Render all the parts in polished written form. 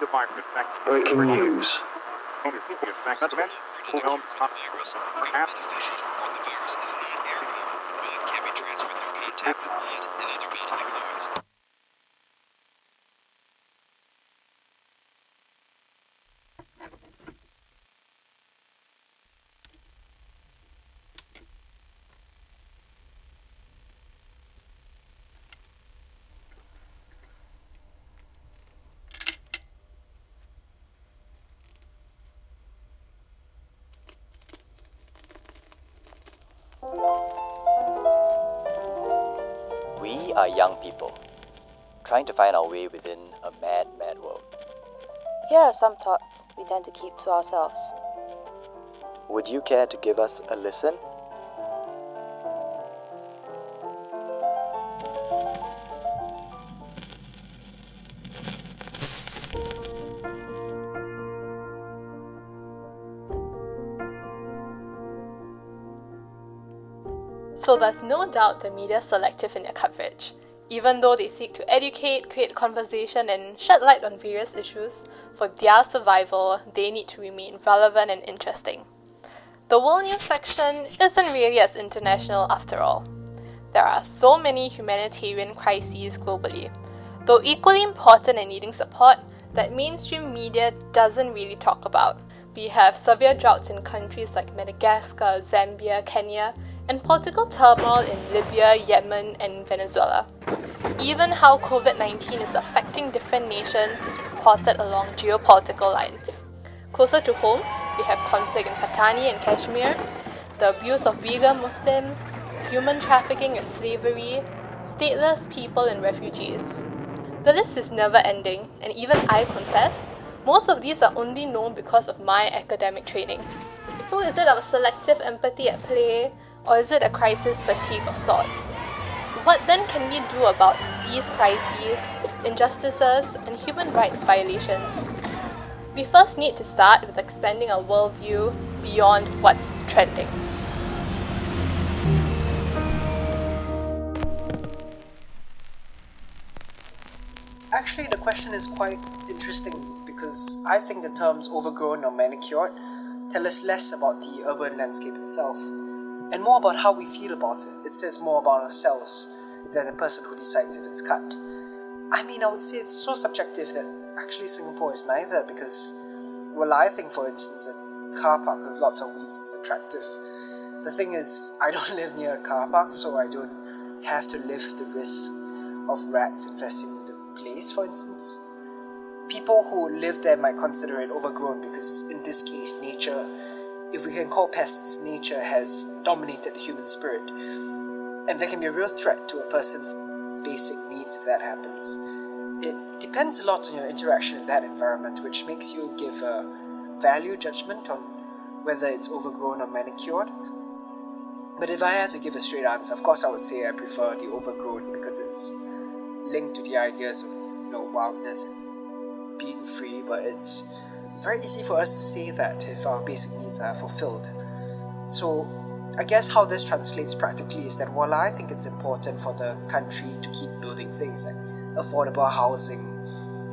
Breaking news. Still not word on a cure for the virus. Government officials report the virus is not airborne, but can be transferred through contact with blood and other bodily fluids. We are young people, trying to find our way within a mad, mad world. Here are some thoughts we tend to keep to ourselves. Would you care to give us a listen? So there's no doubt the media is selective in their coverage. Even though they seek to educate, create conversation, and shed light on various issues, for their survival, they need to remain relevant and interesting. The World News section isn't really as international after all. There are so many humanitarian crises globally, though equally important and needing support, that mainstream media doesn't really talk about. We have severe droughts in countries like Madagascar, Zambia, Kenya, and political turmoil in Libya, Yemen, and Venezuela. Even how COVID-19 is affecting different nations is reported along geopolitical lines. Closer to home, we have conflict in Patani and Kashmir, the abuse of Uyghur Muslims, human trafficking and slavery, stateless people and refugees. The list is never ending, and even I confess, most of these are only known because of my academic training. So is it our selective empathy at play, or is it a crisis fatigue of sorts? What then can we do about these crises, injustices, and human rights violations? We first need to start with expanding our worldview beyond what's trending. Actually, the question is quite interesting because I think the terms overgrown or manicured tell us less about the urban landscape itself and more about how we feel about it. It says more about ourselves than the person who decides if it's cut. I mean, I would say it's so subjective that actually Singapore is neither because, well, I think, for instance, a car park with lots of weeds is attractive. The thing is, I don't live near a car park, so I don't have to live with the risk of rats infesting the place, for instance. People who live there might consider it overgrown because, in this case, nature, if we can call pests, nature has dominated the human spirit. And there can be a real threat to a person's basic needs if that happens. It depends a lot on your interaction with that environment, which makes you give a value judgment on whether it's overgrown or manicured. But if I had to give a straight answer, of course I would say I prefer the overgrown because it's linked to the ideas of, wildness and being free, but it's very easy for us to say that if our basic needs are fulfilled. So I guess how this translates practically is that while I think it's important for the country to keep building things like affordable housing,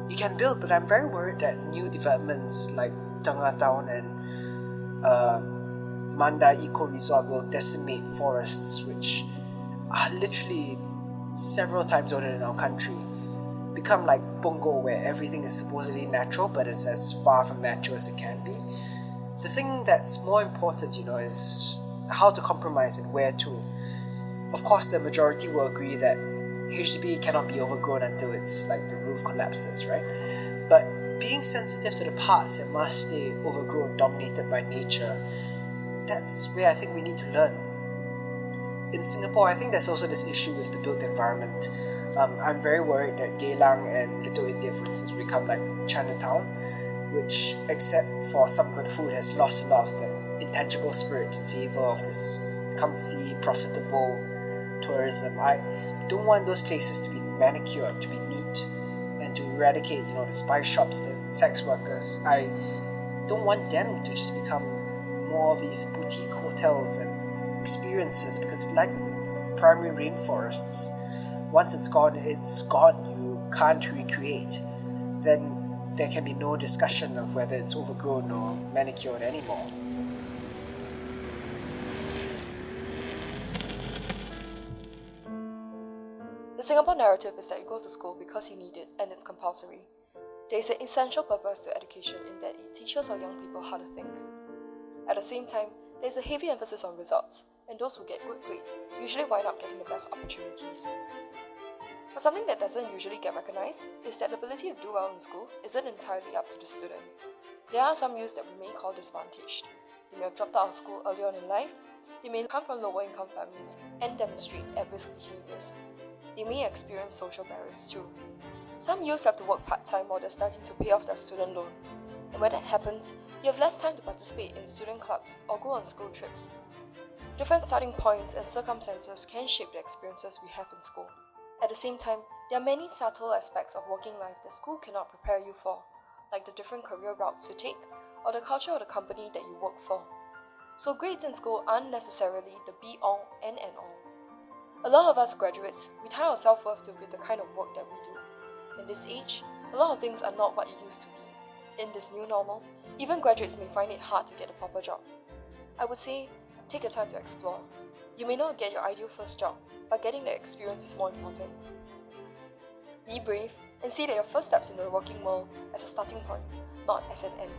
you can build, but I'm very worried that new developments like Tengah Town and Manda Eco Resort will decimate forests, which are literally several times older in our country. Become like Punggol, where everything is supposedly natural but is as far from natural as it can be. The thing that's more important, is how to compromise and where to. Of course, the majority will agree that HDB cannot be overgrown until it's like the roof collapses, right? But being sensitive to the parts that must stay overgrown, dominated by nature, that's where I think we need to learn. In Singapore, I think there's also this issue with the built environment. I'm very worried that Geylang and Little India, for instance, will become like Chinatown, which, except for some good food, has lost a lot of the intangible spirit in favor of this comfy, profitable tourism. I don't want those places to be manicured, to be neat, and to eradicate, the spice shops, the sex workers. I don't want them to just become more of these boutique hotels and experiences, because like primary rainforests, once it's gone, you can't recreate. Then there can be no discussion of whether it's overgrown or manicured anymore. The Singapore narrative is that you go to school because you need it and it's compulsory. There is an essential purpose to education in that it teaches our young people how to think. At the same time, there is a heavy emphasis on results, and those who get good grades usually wind up getting the best opportunities. But something that doesn't usually get recognized is that the ability to do well in school isn't entirely up to the student. There are some youths that we may call disadvantaged. They may have dropped out of school early on in life, they may come from lower income families and demonstrate at-risk behaviors. They may experience social barriers too. Some youths have to work part-time while they're starting to pay off their student loan. And when that happens, you have less time to participate in student clubs or go on school trips. Different starting points and circumstances can shape the experiences we have in school. At the same time, there are many subtle aspects of working life that school cannot prepare you for, like the different career routes to take or the culture of the company that you work for. So grades in school aren't necessarily the be-all and end-all. A lot of us graduates, we tie our self-worth to the kind of work that we do. In this age, a lot of things are not what it used to be. In this new normal, even graduates may find it hard to get a proper job. I would say, take your time to explore. You may not get your ideal first job, but getting the experience is more important. Be brave and see that your first steps into the working world as a starting point, not as an end.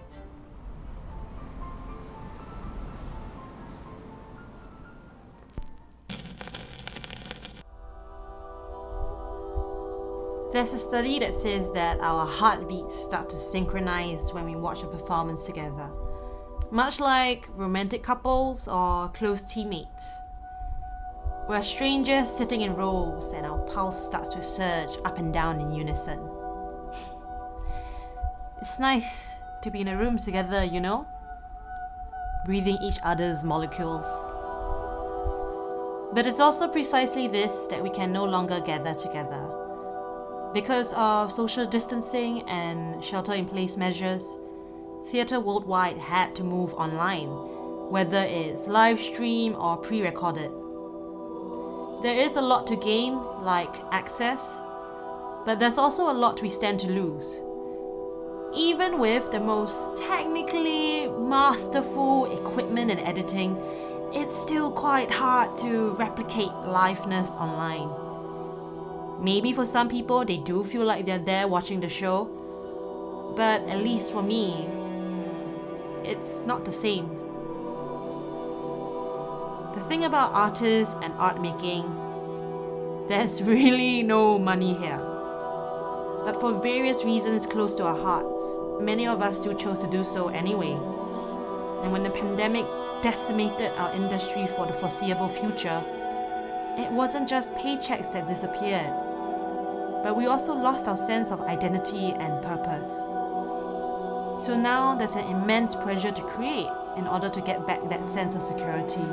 There's a study that says that our heartbeats start to synchronize when we watch a performance together, much like romantic couples or close teammates. We're strangers sitting in rows and our pulse starts to surge up and down in unison. It's nice to be in a room together, you know? Breathing each other's molecules. But it's also precisely this that we can no longer gather together. Because of social distancing and shelter-in-place measures, theatre worldwide had to move online, whether it's live stream or pre-recorded. There is a lot to gain, like access, but there's also a lot we stand to lose. Even with the most technically masterful equipment and editing, it's still quite hard to replicate liveness online. Maybe for some people, they do feel like they're there watching the show, but at least for me, it's not the same. The thing about artists and art making, there's really no money here. But for various reasons close to our hearts, many of us still chose to do so anyway. And when the pandemic decimated our industry for the foreseeable future, it wasn't just paychecks that disappeared, but we also lost our sense of identity and purpose. So now there's an immense pressure to create in order to get back that sense of security.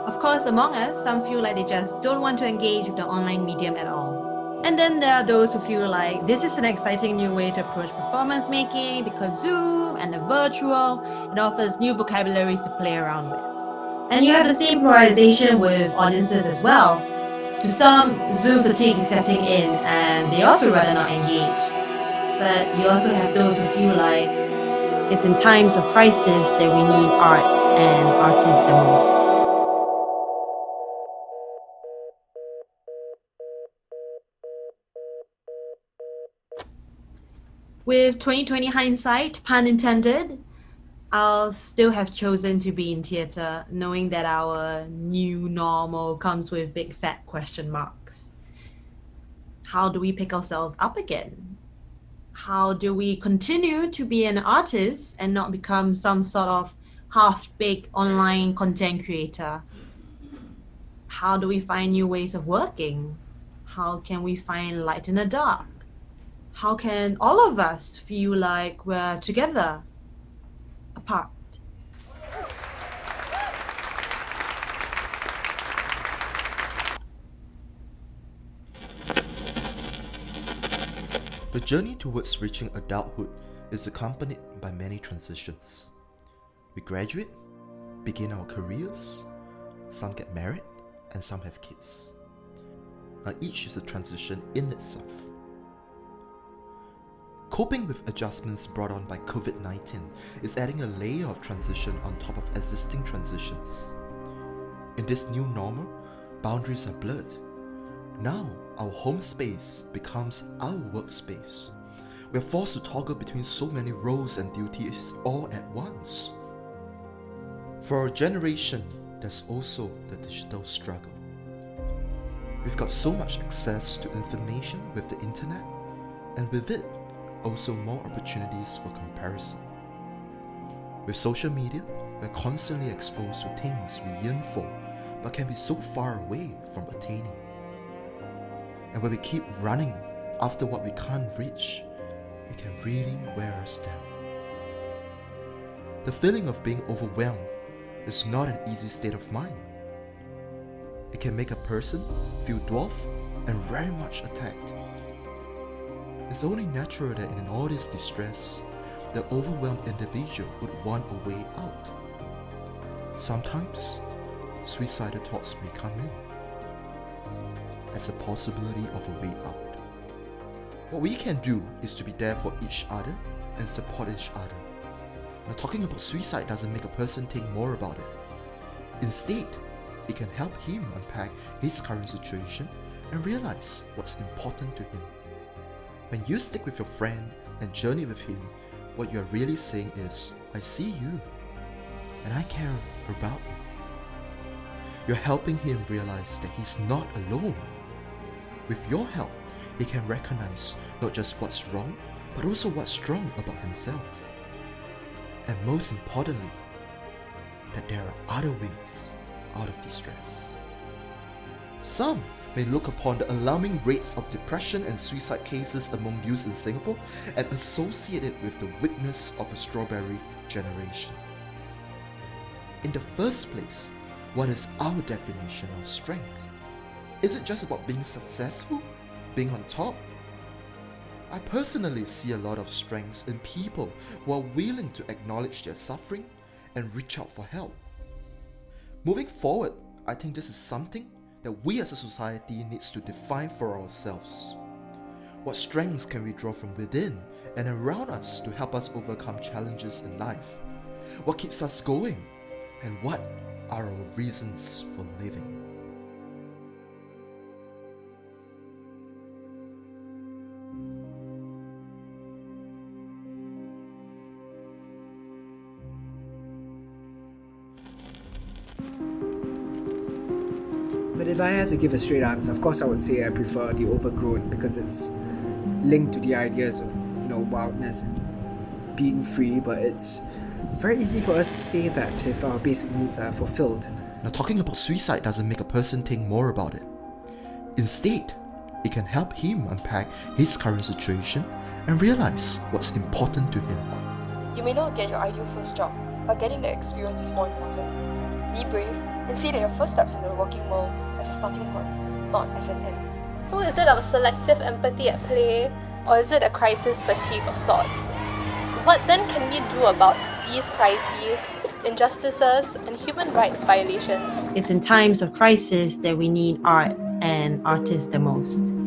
Of course, among us, some feel like they just don't want to engage with the online medium at all. And then there are those who feel like this is an exciting new way to approach performance making because Zoom and the virtual, it offers new vocabularies to play around with. And you have the same polarization with audiences as well. To some, Zoom fatigue is setting in and they also rather not engage. But you also have those who feel like it's in times of crisis that we need art and artists the most. With 2020 hindsight, pun intended, I'll still have chosen to be in theatre, knowing that our new normal comes with big fat question marks. How do we pick ourselves up again? How do we continue to be an artist and not become some sort of half-baked online content creator? How do we find new ways of working? How can we find light in the dark? How can all of us feel like we're together, apart? The journey towards reaching adulthood is accompanied by many transitions. We graduate, begin our careers, some get married, and some have kids. Now each is a transition in itself. Coping with adjustments brought on by COVID-19 is adding a layer of transition on top of existing transitions. In this new normal, boundaries are blurred. Now, our home space becomes our workspace. We're forced to toggle between so many roles and duties all at once. For our generation, there's also the digital struggle. We've got so much access to information with the internet, and with it, also more opportunities for comparison. With social media, we're constantly exposed to things we yearn for, but can be so far away from attaining. And when we keep running after what we can't reach, it can really wear us down. The feeling of being overwhelmed is not an easy state of mind. It can make a person feel dwarfed and very much attacked. It's only natural that in all this distress, the overwhelmed individual would want a way out. Sometimes, suicidal thoughts may come in as a possibility of a way out. What we can do is to be there for each other and support each other. Now, talking about suicide doesn't make a person think more about it. Instead, it can help him unpack his current situation and realize what's important to him. When you stick with your friend and journey with him, what you're really saying is, I see you, and I care about you. You're helping him realize that he's not alone. With your help, he can recognize not just what's wrong, but also what's strong about himself. And most importantly, that there are other ways out of distress. Some may look upon the alarming rates of depression and suicide cases among youth in Singapore and associate it with the weakness of the strawberry generation. In the first place, what is our definition of strength? Is it just about being successful? Being on top? I personally see a lot of strengths in people who are willing to acknowledge their suffering and reach out for help. Moving forward, I think this is something that we as a society needs to define for ourselves. What strengths can we draw from within and around us to help us overcome challenges in life? What keeps us going? And what are our reasons for living? But if I had to give a straight answer, of course I would say I prefer the overgrown because it's linked to the ideas of, wildness and being free, but it's very easy for us to say that if our basic needs are fulfilled. Now, talking about suicide doesn't make a person think more about it. Instead, it can help him unpack his current situation and realize what's important to him. You may not get your ideal first job, but getting the experience is more important. Be brave and see that your first steps in the working world as a starting point, not as an end. So is it our selective empathy at play, or is it a crisis fatigue of sorts? What then can we do about these crises, injustices, and human rights violations? It's in times of crisis that we need art and artists the most.